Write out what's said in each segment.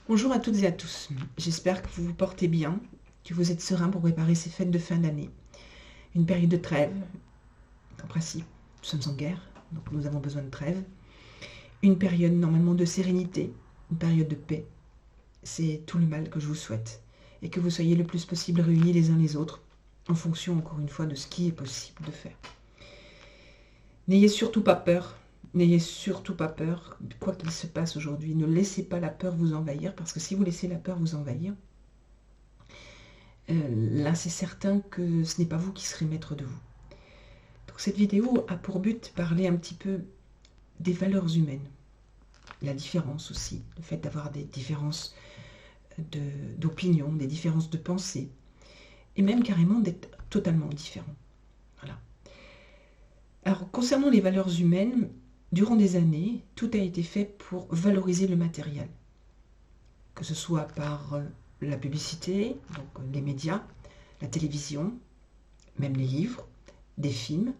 Bonjour à toutes et à tous, j'espère que vous vous portez bien, que vous êtes serein pour préparer ces fêtes de fin d'année. Une période de trêve, en principe, nous sommes en guerre, donc nous avons besoin de trêve. Une période normalement de sérénité, une période de paix. C'est tout le mal que je vous souhaite. Et que vous soyez le plus possible réunis les uns les autres, en fonction encore une fois de ce qui est possible de faire. N'ayez surtout pas peur. N'ayez surtout pas peur, quoi qu'il se passe aujourd'hui. Ne laissez pas la peur vous envahir, parce que si vous laissez la peur vous envahir, là c'est certain que ce n'est pas vous qui serez maître de vous. Donc cette vidéo a pour but de parler un petit peu des valeurs humaines. La différence aussi, le fait d'avoir des différences d'opinion, des différences de pensée, et même carrément d'être totalement différent. Voilà. Alors concernant les valeurs humaines, durant des années, tout a été fait pour valoriser le matériel, que ce soit par la publicité, donc les médias, la télévision, même les livres, des films,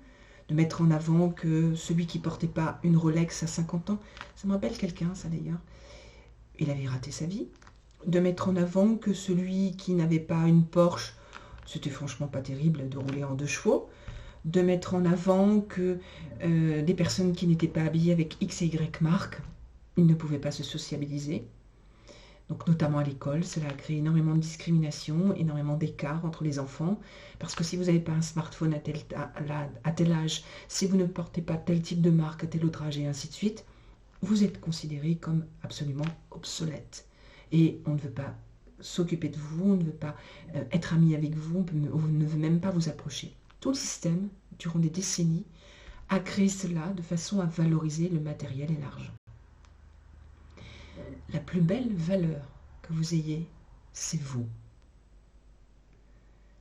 de mettre en avant que celui qui ne portait pas une Rolex à 50 ans, ça me rappelle quelqu'un ça d'ailleurs, il avait raté sa vie, de mettre en avant que celui qui n'avait pas une Porsche, c'était franchement pas terrible de rouler en 2 chevaux, de mettre en avant que des personnes qui n'étaient pas habillées avec X et Y marques, ils ne pouvaient pas se sociabiliser. Donc notamment à l'école, cela a créé énormément de discrimination, énormément d'écart entre les enfants, parce que si vous n'avez pas un smartphone à tel âge, si vous ne portez pas tel type de marque à tel autre âge et ainsi de suite, vous êtes considéré comme absolument obsolète. Et on ne veut pas s'occuper de vous, on ne veut pas être ami avec vous, on ne veut même pas vous approcher. Tout le système, durant des décennies, a créé cela de façon à valoriser le matériel et l'argent. La plus belle valeur que vous ayez, c'est vous.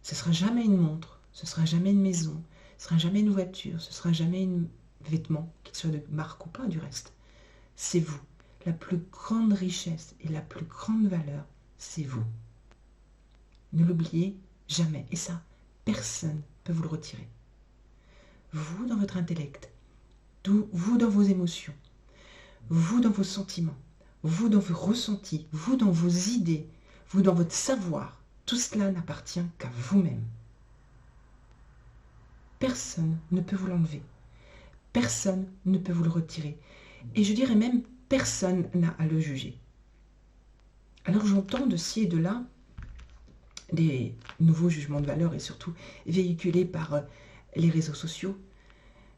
Ce ne sera jamais une montre, ce ne sera jamais une maison, ce ne sera jamais une voiture, ce ne sera jamais un vêtement, qu'il soit de marque ou pas du reste. C'est vous. La plus grande richesse et la plus grande valeur, c'est vous. Ne l'oubliez jamais. Et ça, personne ne peut vous le retirer. Vous dans votre intellect, vous dans vos émotions, vous dans vos sentiments, vous dans vos ressentis, vous dans vos idées, vous dans votre savoir, tout cela n'appartient qu'à vous-même. Personne ne peut vous l'enlever. Personne ne peut vous le retirer. Et je dirais même, personne n'a à le juger. Alors j'entends de ci et de là des nouveaux jugements de valeur et surtout véhiculés par les réseaux sociaux.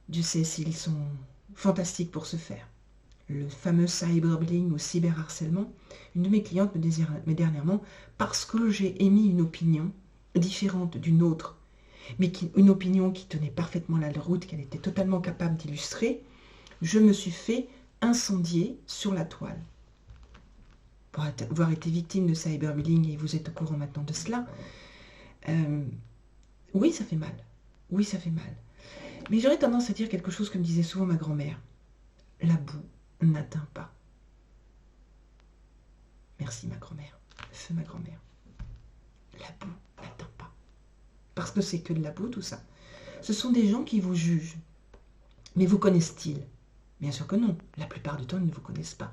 Dieu sait s'ils sont fantastiques pour ce faire. Le fameux cyberbullying ou cyberharcèlement, une de mes clientes me disait dernièrement, parce que j'ai émis une opinion différente d'une autre, mais une opinion qui tenait parfaitement la route, qu'elle était totalement capable d'illustrer, je me suis fait incendier sur la toile. Pour avoir été victime de cyberbullying, et vous êtes au courant maintenant de cela, oui, ça fait mal. Oui, ça fait mal. Mais j'aurais tendance à dire quelque chose que me disait souvent ma grand-mère. La boue n'atteint pas. Merci ma grand-mère. Feu ma grand-mère. La boue n'atteint pas. Parce que c'est que de la boue tout ça. Ce sont des gens qui vous jugent. Mais vous connaissent-ils? Bien sûr que non. La plupart du temps, ils ne vous connaissent pas.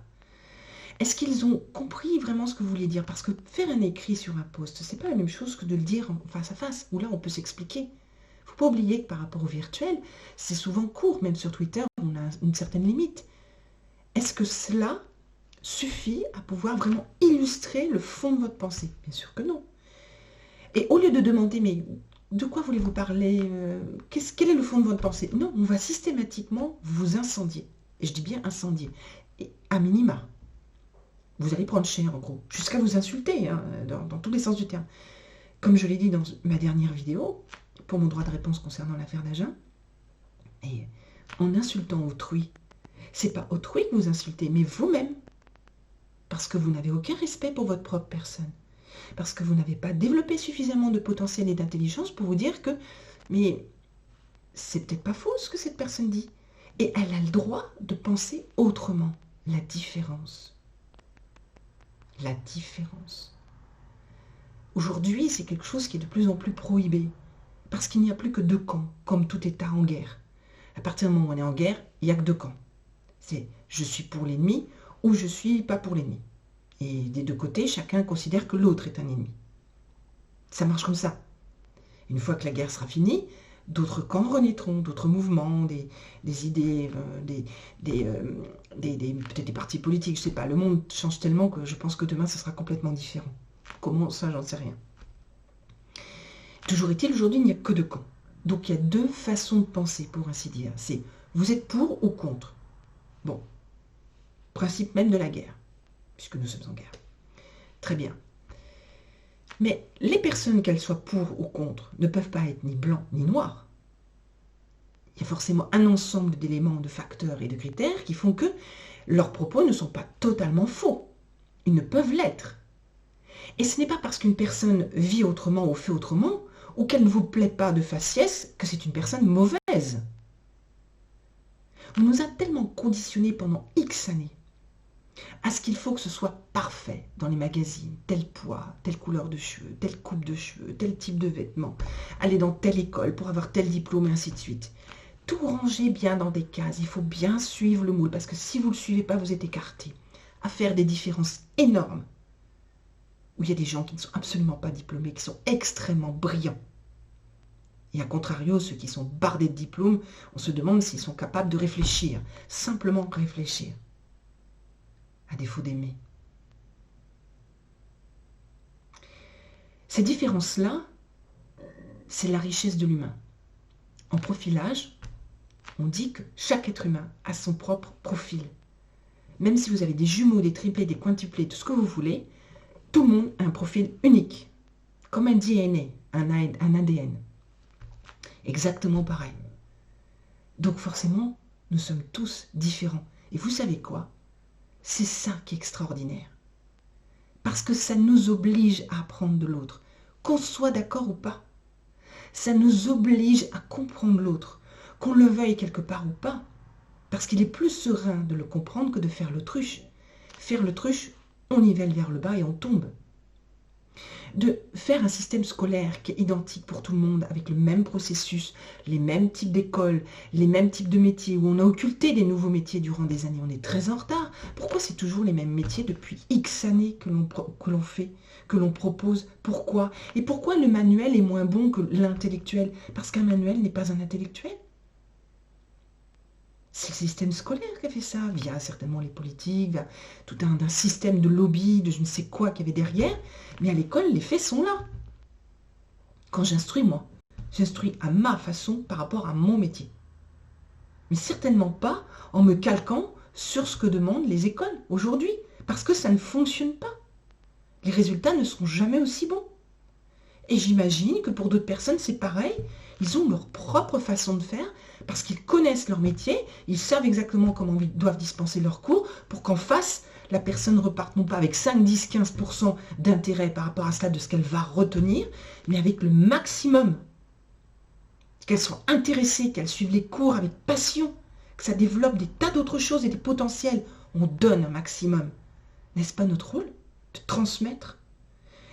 Est-ce qu'ils ont compris vraiment ce que vous vouliez dire? Parce que faire un écrit sur un post, c'est pas la même chose que de le dire face à face, où là on peut s'expliquer. Il ne faut pas oublier que par rapport au virtuel, c'est souvent court, même sur Twitter, on a une certaine limite. Est-ce que cela suffit à pouvoir vraiment illustrer le fond de votre pensée? Bien sûr que non. Et au lieu de demander, mais de quoi voulez-vous parler? Quel est le fond de votre pensée? Non, on va systématiquement vous incendier. Et je dis bien incendier. Et à minima. Vous allez prendre cher, en gros, jusqu'à vous insulter, hein, dans tous les sens du terme. Comme je l'ai dit dans ma dernière vidéo, pour mon droit de réponse concernant l'affaire d'Agen, et en insultant autrui, c'est pas autrui que vous insultez, mais vous-même. Parce que vous n'avez aucun respect pour votre propre personne. Parce que vous n'avez pas développé suffisamment de potentiel et d'intelligence pour vous dire que, mais c'est peut-être pas faux ce que cette personne dit. Et elle a le droit de penser autrement. La différence. La différence. Aujourd'hui, c'est quelque chose qui est de plus en plus prohibé, parce qu'il n'y a plus que 2 camps, comme tout État en guerre. À partir du moment où on est en guerre, il n'y a que 2 camps. C'est je suis pour l'ennemi ou je suis pas pour l'ennemi. Et des deux côtés, chacun considère que l'autre est un ennemi. Ça marche comme ça. Une fois que la guerre sera finie, d'autres camps renaîtront, d'autres mouvements, des idées, peut-être des partis politiques, je ne sais pas. Le monde change tellement que je pense que demain, ce sera complètement différent. Comment ça, j'en sais rien. Toujours est-il, aujourd'hui, il n'y a que deux camps. Donc, il y a deux façons de penser, pour ainsi dire. C'est, vous êtes pour ou contre. Bon, principe même de la guerre, puisque nous sommes en guerre. Très bien. Mais les personnes, qu'elles soient pour ou contre, ne peuvent pas être ni blancs ni noirs. Il y a forcément un ensemble d'éléments, de facteurs et de critères qui font que leurs propos ne sont pas totalement faux. Ils ne peuvent l'être. Et ce n'est pas parce qu'une personne vit autrement ou fait autrement, ou qu'elle ne vous plaît pas de faciès, que c'est une personne mauvaise. On nous a tellement conditionnés pendant X années à ce qu'il faut que ce soit parfait dans les magazines, tel poids, telle couleur de cheveux, telle coupe de cheveux, tel type de vêtements, aller dans telle école pour avoir tel diplôme et ainsi de suite. Tout ranger bien dans des cases, il faut bien suivre le moule, parce que si vous ne le suivez pas, vous êtes écarté. À faire des différences énormes, où il y a des gens qui ne sont absolument pas diplômés, qui sont extrêmement brillants. Et à contrario, ceux qui sont bardés de diplômes, on se demande s'ils sont capables de réfléchir, simplement réfléchir, à défaut d'aimer. Ces différences-là, c'est la richesse de l'humain. En profilage, on dit que chaque être humain a son propre profil. Même si vous avez des jumeaux, des triplés, des quintuplés, tout ce que vous voulez, tout le monde a un profil unique, comme un DNA, un ADN. Exactement pareil. Donc forcément, nous sommes tous différents. Et vous savez quoi? C'est ça qui est extraordinaire. Parce que ça nous oblige à apprendre de l'autre, qu'on soit d'accord ou pas. Ça nous oblige à comprendre l'autre, qu'on le veuille quelque part ou pas. Parce qu'il est plus serein de le comprendre que de faire l'autruche. Faire l'autruche, on nivelle vers le bas et on tombe. De faire un système scolaire qui est identique pour tout le monde, avec le même processus, les mêmes types d'écoles, les mêmes types de métiers, où on a occulté des nouveaux métiers durant des années, on est très en retard. Pourquoi c'est toujours les mêmes métiers depuis X années que l'on fait, que l'on propose? Pourquoi? Et pourquoi le manuel est moins bon que l'intellectuel? Parce qu'un manuel n'est pas un intellectuel. C'est le système scolaire qui a fait ça, via certainement les politiques, via tout un système de lobby, de je ne sais quoi qu'il y avait derrière. Mais à l'école, les faits sont là. Quand j'instruis, moi, j'instruis à ma façon par rapport à mon métier. Mais certainement pas en me calquant sur ce que demandent les écoles aujourd'hui. Parce que ça ne fonctionne pas. Les résultats ne seront jamais aussi bons. Et j'imagine que pour d'autres personnes, c'est pareil. Ils ont leur propre façon de faire parce qu'ils connaissent leur métier, ils savent exactement comment ils doivent dispenser leurs cours pour qu'en face, la personne reparte non pas avec 5, 10, 15% d'intérêt par rapport à cela de ce qu'elle va retenir, mais avec le maximum. Qu'elle soit intéressée, qu'elle suive les cours avec passion, que ça développe des tas d'autres choses et des potentiels. On donne un maximum. N'est-ce pas notre rôle de transmettre?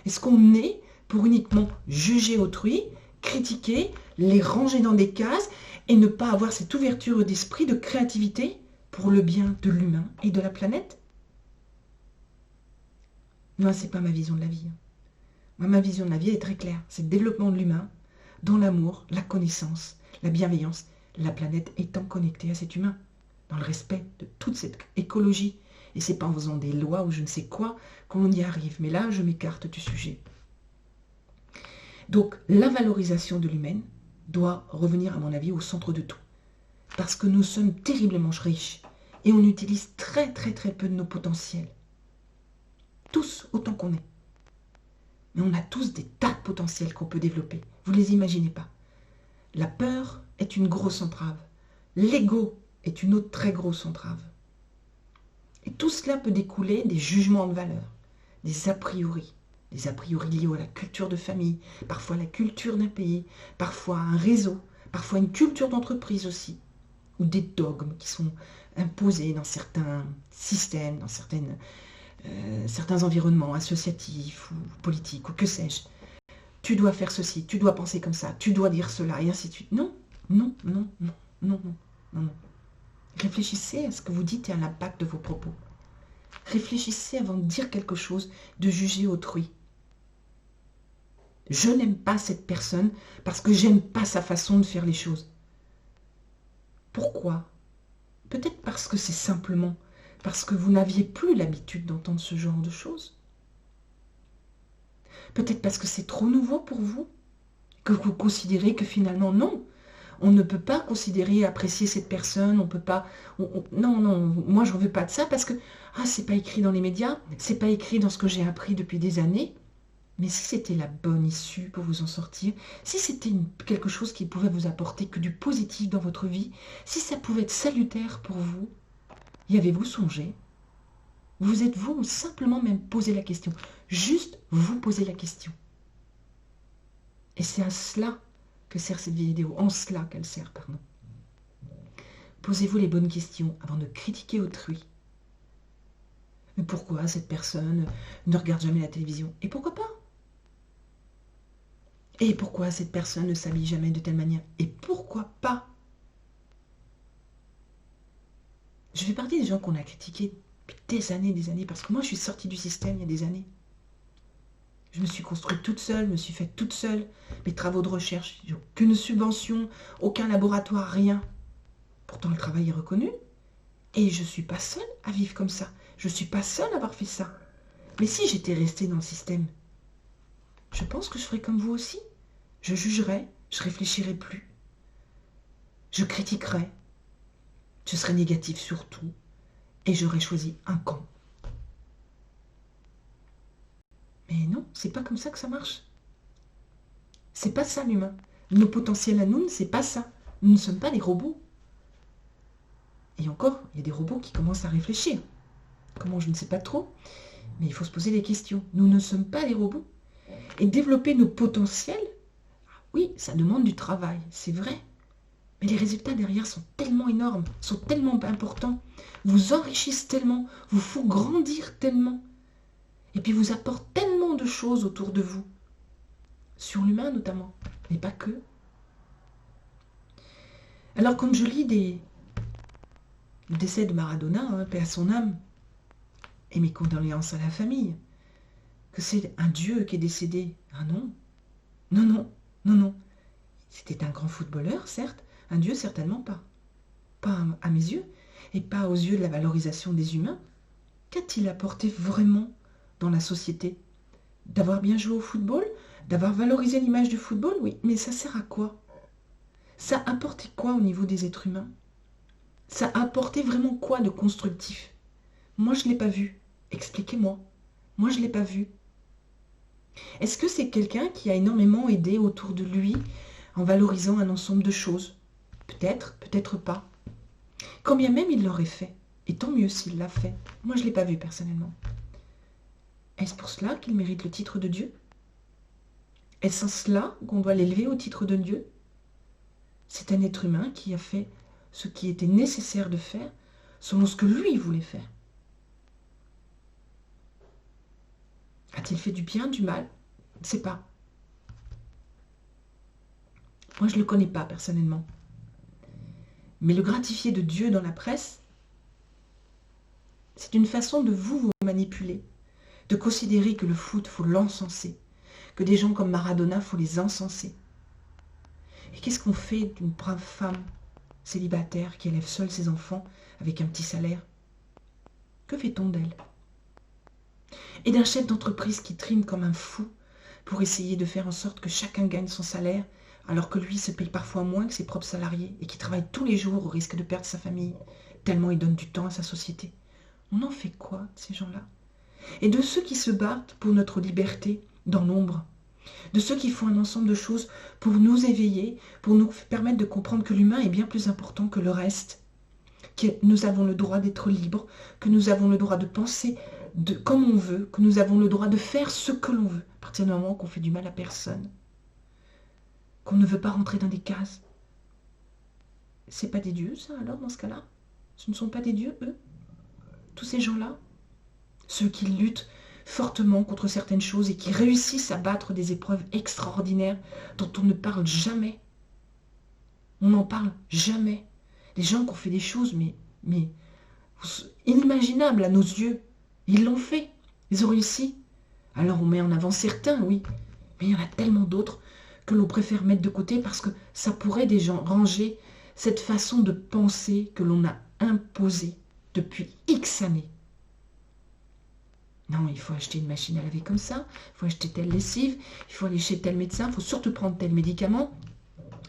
Est-ce qu'on est pour uniquement juger autrui, critiquer, les ranger dans des cases et ne pas avoir cette ouverture d'esprit, de créativité pour le bien de l'humain et de la planète? Moi, ce n'est pas ma vision de la vie. Moi, ma vision de la vie est très claire. C'est le développement de l'humain dans l'amour, la connaissance, la bienveillance, la planète étant connectée à cet humain, dans le respect de toute cette écologie. Et ce n'est pas en faisant des lois ou je ne sais quoi qu'on y arrive. Mais là, je m'écarte du sujet. Donc, la valorisation de l'humain doit revenir, à mon avis, au centre de tout. Parce que nous sommes terriblement riches et on utilise très très très peu de nos potentiels. Tous, autant qu'on est. Mais on a tous des tas de potentiels qu'on peut développer. Vous ne les imaginez pas. La peur est une grosse entrave. L'ego est une autre très grosse entrave. Et tout cela peut découler des jugements de valeur, des a priori liés à la culture de famille, parfois la culture d'un pays, parfois un réseau, parfois une culture d'entreprise aussi, ou des dogmes qui sont imposés dans certains systèmes, dans certains environnements associatifs ou politiques, ou que sais-je. Tu dois faire ceci, tu dois penser comme ça, tu dois dire cela, et ainsi de suite. Non, non, non, non, non, non, non. Réfléchissez à ce que vous dites et à l'impact de vos propos. Réfléchissez avant de dire quelque chose, de juger autrui. Je n'aime pas cette personne parce que j'aime pas sa façon de faire les choses. Pourquoi? Peut-être parce que c'est simplement parce que vous n'aviez plus l'habitude d'entendre ce genre de choses. Peut-être parce que c'est trop nouveau pour vous, que vous considérez que finalement non, on ne peut pas considérer et apprécier cette personne, on peut pas... non, moi j'en veux pas de ça parce que c'est pas écrit dans les médias, c'est pas écrit dans ce que j'ai appris depuis des années. Mais si c'était la bonne issue pour vous en sortir, si c'était quelque chose qui pouvait vous apporter que du positif dans votre vie, si ça pouvait être salutaire pour vous, y avez-vous songé? Vous êtes-vous simplement même posé la question? Juste vous poser la question. Et c'est à cela que sert cette vidéo, en cela qu'elle sert, pardon. Posez-vous les bonnes questions avant de critiquer autrui. Mais pourquoi cette personne ne regarde jamais la télévision? Et pourquoi pas? Et pourquoi cette personne ne s'habille jamais de telle manière? Et pourquoi pas? Je fais partie des gens qu'on a critiqués depuis des années, parce que moi je suis sortie du système il y a des années. Je me suis construite toute seule, me suis faite toute seule, mes travaux de recherche, j'ai aucune subvention, aucun laboratoire, rien. Pourtant le travail est reconnu, et je ne suis pas seule à vivre comme ça. Je ne suis pas seule à avoir fait ça. Mais si j'étais restée dans le système, je pense que je ferais comme vous aussi. Je jugerais, je réfléchirais plus. Je critiquerais. Je serais négative sur tout. Et j'aurais choisi un camp. Mais non, c'est pas comme ça que ça marche. C'est pas ça l'humain. Nos potentiels à nous, c'est pas ça. Nous ne sommes pas des robots. Et encore, il y a des robots qui commencent à réfléchir. Comment, je ne sais pas trop. Mais il faut se poser des questions. Nous ne sommes pas des robots. Et développer nos potentiels, oui, ça demande du travail, c'est vrai. Mais les résultats derrière sont tellement énormes, sont tellement importants, vous enrichissent tellement, vous font grandir tellement, et puis vous apportent tellement de choses autour de vous, sur l'humain notamment, mais pas que. Alors quand je lis le décès de Maradona, paix à son âme, et mes condoléances à la famille, que c'est un dieu qui est décédé, non, non, non, non, non. C'était un grand footballeur, certes, un dieu certainement pas. Pas à mes yeux, et pas aux yeux de la valorisation des humains. Qu'a-t-il apporté vraiment dans la société? D'avoir bien joué au football? D'avoir valorisé l'image du football? Oui, mais ça sert à quoi? Ça a apporté quoi au niveau des êtres humains? Ça a apporté vraiment quoi de constructif? Moi, je ne l'ai pas vu. Expliquez-moi. Moi, je ne l'ai pas vu. Est-ce que c'est quelqu'un qui a énormément aidé autour de lui en valorisant un ensemble de choses? Peut-être, peut-être pas. Quand bien même il l'aurait fait, et tant mieux s'il l'a fait. Moi, je ne l'ai pas vu personnellement. Est-ce pour cela qu'il mérite le titre de Dieu? Est-ce en cela qu'on doit l'élever au titre de Dieu? C'est un être humain qui a fait ce qui était nécessaire de faire selon ce que lui voulait faire. A-t-il fait du bien, du mal? Je ne sais pas. Moi, je ne le connais pas personnellement. Mais le gratifier de Dieu dans la presse, c'est une façon de vous manipuler, de considérer que le foot, il faut l'encenser, que des gens comme Maradona, il faut les encenser. Et qu'est-ce qu'on fait d'une brave femme célibataire qui élève seule ses enfants avec un petit salaire? Que fait-on d'elle? Et d'un chef d'entreprise qui trime comme un fou pour essayer de faire en sorte que chacun gagne son salaire, alors que lui se paye parfois moins que ses propres salariés et qui travaille tous les jours au risque de perdre sa famille, tellement il donne du temps à sa société. On en fait quoi de ces gens-là? Et de ceux qui se battent pour notre liberté dans l'ombre, de ceux qui font un ensemble de choses pour nous éveiller, pour nous permettre de comprendre que l'humain est bien plus important que le reste, que nous avons le droit d'être libres, que nous avons le droit de penser comme on veut, que nous avons le droit de faire ce que l'on veut, à partir du moment qu'on fait du mal à personne, qu'on ne veut pas rentrer dans des cases. C'est pas des dieux, ça, alors, dans ce cas-là? Ce ne sont pas des dieux, eux? Tous ces gens-là? Ceux qui luttent fortement contre certaines choses et qui réussissent à battre des épreuves extraordinaires dont on ne parle jamais. On n'en parle jamais. Les gens qui ont fait des choses, mais inimaginables à nos yeux. Ils l'ont fait. Ils ont réussi. Alors on met en avant certains, oui. Mais il y en a tellement d'autres que l'on préfère mettre de côté parce que ça pourrait déjà ranger cette façon de penser que l'on a imposée depuis X années. Non, il faut acheter une machine à laver comme ça, il faut acheter telle lessive, il faut aller chez tel médecin, il faut surtout prendre tel médicament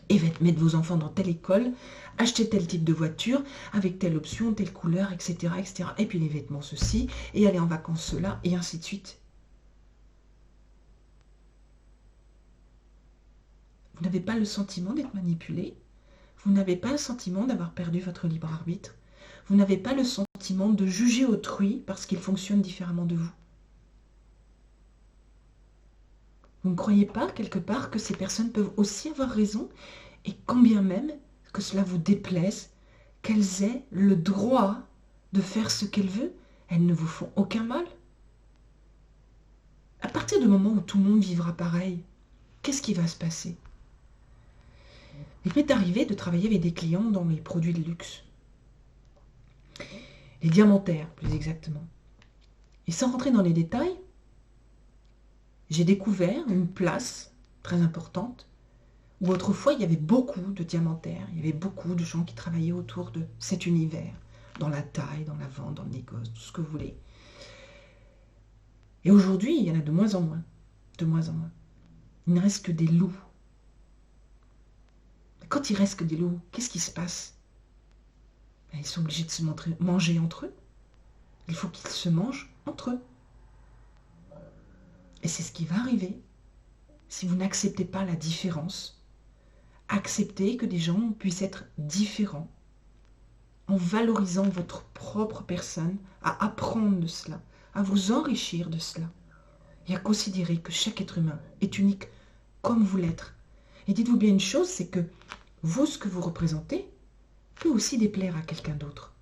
et mettre vos enfants dans telle école, acheter tel type de voiture, avec telle option, telle couleur, etc., etc. Et puis les vêtements ceci, et aller en vacances cela, et ainsi de suite. Vous n'avez pas le sentiment d'être manipulé. Vous n'avez pas le sentiment d'avoir perdu votre libre arbitre. Vous n'avez pas le sentiment de juger autrui parce qu'il fonctionne différemment de vous. Vous ne croyez pas, quelque part, que ces personnes peuvent aussi avoir raison et quand bien même que cela vous déplaise, qu'elles aient le droit de faire ce qu'elles veulent, elles ne vous font aucun mal. À partir du moment où tout le monde vivra pareil, qu'est-ce qui va se passer? Il m'est arrivé de travailler avec des clients dans les produits de luxe. Les diamantaires, plus exactement. Et sans rentrer dans les détails, j'ai découvert une place très importante où autrefois il y avait beaucoup de diamantaires, il y avait beaucoup de gens qui travaillaient autour de cet univers, dans la taille, dans la vente, dans le négoce, tout ce que vous voulez. Et aujourd'hui, il y en a de moins en moins, de moins en moins. Il ne reste que des loups. Quand il reste que des loups, qu'est-ce qui se passe? Ils sont obligés de se manger entre eux. Il faut qu'ils se mangent entre eux. Et c'est ce qui va arriver si vous n'acceptez pas la différence. Acceptez que des gens puissent être différents en valorisant votre propre personne, à apprendre de cela, à vous enrichir de cela et à considérer que chaque être humain est unique comme vous l'êtes. Et dites-vous bien une chose, c'est que vous, ce que vous représentez, peut aussi déplaire à quelqu'un d'autre.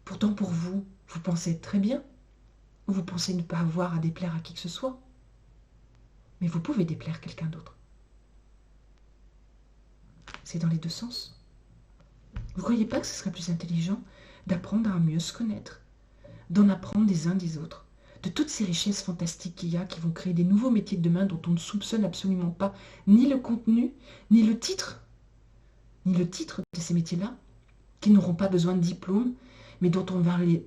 Pourtant, pour vous, vous pensez être très bien, ou vous pensez ne pas avoir à déplaire à qui que ce soit. Mais vous pouvez déplaire quelqu'un d'autre. C'est dans les deux sens. Vous ne croyez pas que ce serait plus intelligent d'apprendre à mieux se connaître, d'en apprendre des uns des autres, de toutes ces richesses fantastiques qu'il y a qui vont créer des nouveaux métiers de demain dont on ne soupçonne absolument pas ni le contenu, ni le titre de ces métiers-là, qui n'auront pas besoin de diplôme, mais dont on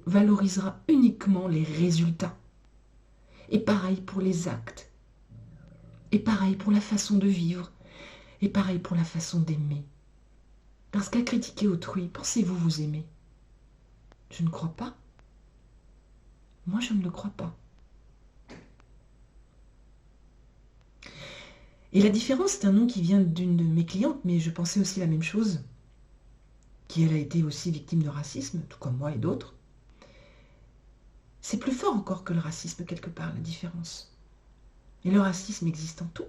valorisera uniquement les résultats. Et pareil pour les actes. Et pareil pour la façon de vivre. Et pareil pour la façon d'aimer. Parce qu'à critiquer autrui, pensez-vous vous aimer? Je ne crois pas. Moi, je ne le crois pas. Et la différence, c'est un nom qui vient d'une de mes clientes, mais je pensais aussi la même chose, qui elle a été aussi victime de racisme, tout comme moi et d'autres. C'est plus fort encore que le racisme quelque part, la différence. Et le racisme existe en tout.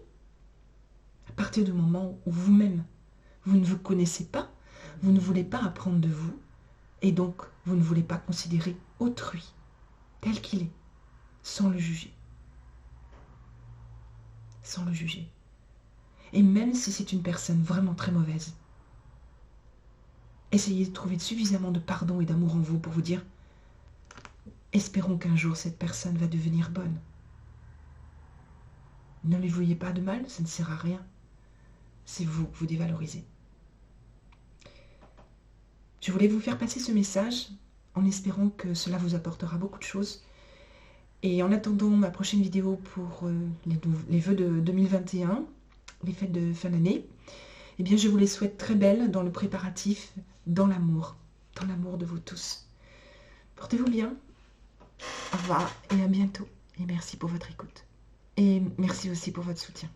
À partir du moment où vous-même, vous ne vous connaissez pas, vous ne voulez pas apprendre de vous, et donc vous ne voulez pas considérer autrui tel qu'il est, sans le juger. Sans le juger. Et même si c'est une personne vraiment très mauvaise, essayez de trouver suffisamment de pardon et d'amour en vous pour vous dire « Espérons qu'un jour cette personne va devenir bonne. » Ne lui vouliez pas de mal, ça ne sert à rien. C'est vous que vous dévalorisez. Je voulais vous faire passer ce message en espérant que cela vous apportera beaucoup de choses. Et en attendant ma prochaine vidéo pour les vœux de 2021, les fêtes de fin d'année, eh bien je vous les souhaite très belles dans le préparatif, dans l'amour de vous tous. Portez-vous bien, au revoir et à bientôt. Et merci pour votre écoute. Et merci aussi pour votre soutien.